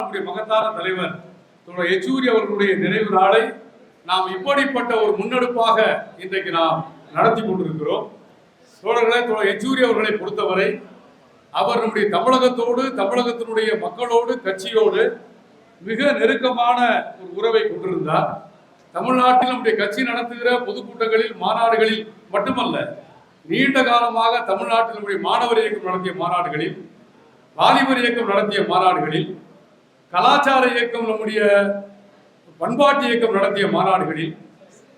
நம்முடைய மகத்தான தலைவர் யெச்சூரி அவர்களுடைய நினைவு நாளை நாம் இப்படிப்பட்ட ஒரு முன்னெடுப்பாக இன்றைக்கு நாம் நடத்தி கொண்டிருக்கிறோம். தோழர்களே, யெச்சூரி அவர்களை பொறுத்தவரை அவர் நம்முடைய தமிழகத்தோடு, தமிழகத்தினுடைய மக்களோடு, கட்சியோடு மிக நெருக்கமான ஒரு உறவை கொண்டிருந்தார். தமிழ்நாட்டில் நம்முடைய கட்சி நடத்துகிற பொதுக்கூட்டங்களில், மாநாடுகளில் மட்டுமல்ல, நீண்ட காலமாக தமிழ்நாட்டில் நம்முடைய மாணவர் இயக்கம் நடத்திய மாநாடுகளில், வாலிபர் இயக்கம் நடத்திய மாநாடுகளில், கலாச்சார இயக்கம், நம்முடைய பண்பாட்டு இயக்கம் நடத்திய மாநாடுகளில்,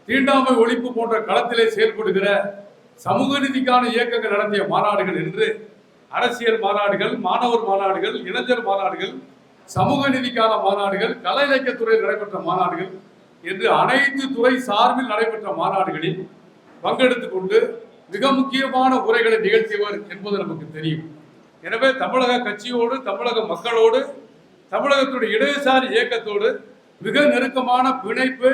தீண்டாமை ஒழிப்பு போன்ற களத்திலே செயல்படுகிற சமூக நீதிக்கான இயக்கங்கள் நடத்திய மாநாடுகள் என்று அரசியல் மாநாடுகள், மாணவர் மாநாடுகள், இளைஞர் மாநாடுகள், சமூக நீதிக்கான மாநாடுகள், கலை இலக்கியத்துறையில் நடைபெற்ற மாநாடுகள் என்று அனைத்து துறை சார்பில் நடைபெற்ற மாநாடுகளில் பங்கெடுத்துக் கொண்டு மிக முக்கியமான உரைகளை நிகழ்த்தியவர் என்பது நமக்கு தெரியும். எனவே தமிழக கட்சியோடு, தமிழக மக்களோடு, தமிழகத்துடைய இடதுசாரி இயக்கத்தோடு மிக நெருக்கமான பிணைப்பு,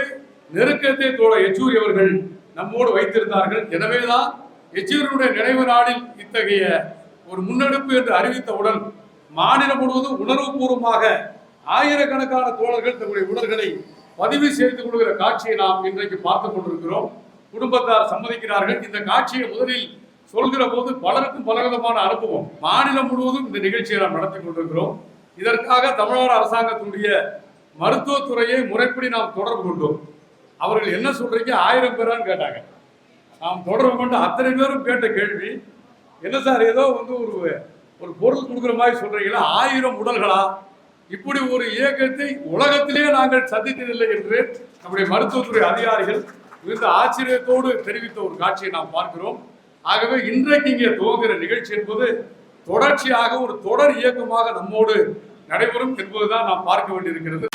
நெருக்கத்தை யெச்சூரி அவர்கள் நம்மோடு வைத்திருந்தார்கள். எனவேதான் யெச்சூரியுடைய நினைவு நாளில் இத்தகைய ஒரு முன்னெடுப்பு என்று அறிவித்தவுடன் மாநிலம் முழுவதும் உணர்வுபூர்வமாக ஆயிரக்கணக்கான தோழர்கள் தங்களுடைய உணர்வுகளை பதிவு செய்து கொள்கிற காட்சியை நாம் இன்றைக்கு பார்த்துக் கொண்டிருக்கிறோம். குடும்பத்தார் சம்மதிக்கிறார்கள். இந்த காட்சியை முதலில் சொல்கிற போது பலருக்கும் பலவிதமான அனுபவம். மாநிலம் முழுவதும் இந்த நிகழ்ச்சியை நாம் நடத்தி கொண்டிருக்கிறோம். இதற்காக தமிழ்நாடு அரசாங்கத்தினுடைய மருத்துவத்துறையை முறைப்படி நாம் தொடர்பு கொண்டோம். அவர்கள் என்ன சொல்றீங்க, 1000 பேரான்னு கேட்டாங்க. நாம் தொடர்பு கொண்டு அத்தனை பேரும் கேட்ட கேள்வி, என்ன சார் ஏதோ ஒரு பொருள் கொடுக்குற மாதிரி சொல்றீங்களா, 1000 உடல்களா? இப்படி ஒரு இயக்கத்தை உலகத்திலேயே நாங்கள் சந்தித்ததில்லை என்று நம்முடைய மருத்துவத்துறை அதிகாரிகள் மிகுந்த ஆச்சரியத்தோடு தெரிவித்த ஒரு காட்சியை நாம் பார்க்கிறோம். ஆகவே இன்றைக்கு இங்கே துவங்குகிற நிகழ்ச்சி என்பது தொடர்ச்சியாக ஒரு தொடர் இயக்கமாக நம்மோடு நடைபெறும் என்பதுதான் நாம் பார்க்க வேண்டியிருக்கிறது.